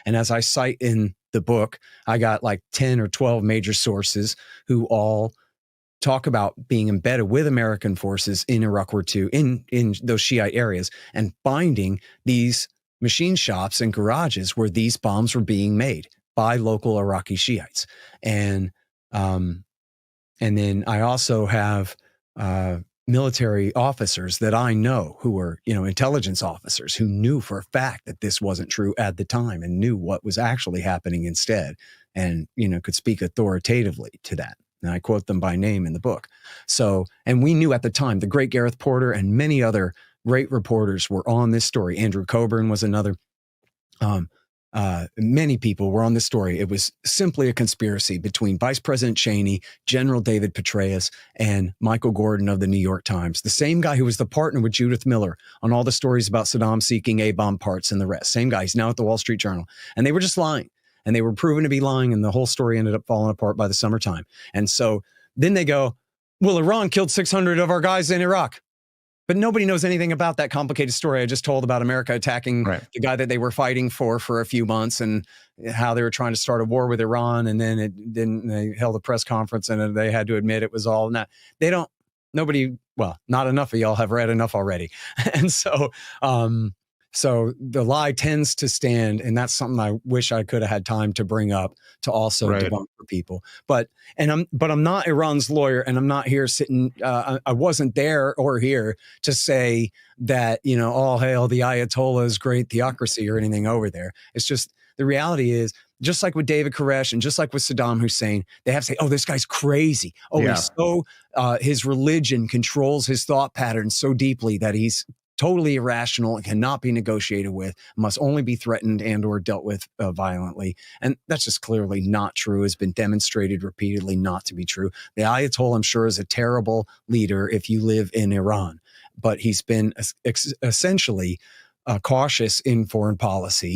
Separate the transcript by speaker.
Speaker 1: And as I cite in the book, I got like 10 or 12 major sources who all talk about being embedded with American forces in Iraq War II, in those Shiite areas, and finding these machine shops and garages where these bombs were being made by local Iraqi Shiites. And then I also have military officers that I know who were, intelligence officers who knew for a fact that this wasn't true at the time and knew what was actually happening instead, and, could speak authoritatively to that. And I quote them by name in the book. So, and we knew at the time, the great Gareth Porter and many other great reporters were on this story. Andrew Coburn was another. Many people were on this story. It was simply a conspiracy between Vice President Cheney, General David Petraeus, and Michael Gordon of the New York Times, the same guy who was the partner with Judith Miller on all the stories about Saddam seeking A-bomb parts and the rest. Same guy. He's now at the Wall Street Journal. And they were just lying. And they were proven to be lying, and the whole story ended up falling apart by the summertime. And so then they go, well, Iran killed 600 of our guys in Iraq. But nobody knows anything about that complicated story I just told about America attacking the guy that they were fighting for a few months, and how they were trying to start a war with Iran. And then they held a press conference and they had to admit it was all not. Not enough of y'all have read enough already. And so, so the lie tends to stand, and that's something I wish I could have had time to bring up to also debunk for people. But I'm not Iran's lawyer, and I'm not here sitting. I wasn't there or here to say that all hail the Ayatollah's great theocracy or anything over there. It's just the reality is, just like with David Koresh and just like with Saddam Hussein, they have to say, "Oh, this guy's crazy. Oh, he's so his religion controls his thought patterns so deeply that he's totally irrational and cannot be negotiated with, must only be threatened and or dealt with violently." And that's just clearly not true. Has been demonstrated repeatedly not to be true. The Ayatollah, I'm sure, is a terrible leader if you live in Iran, but he's been essentially cautious in foreign policy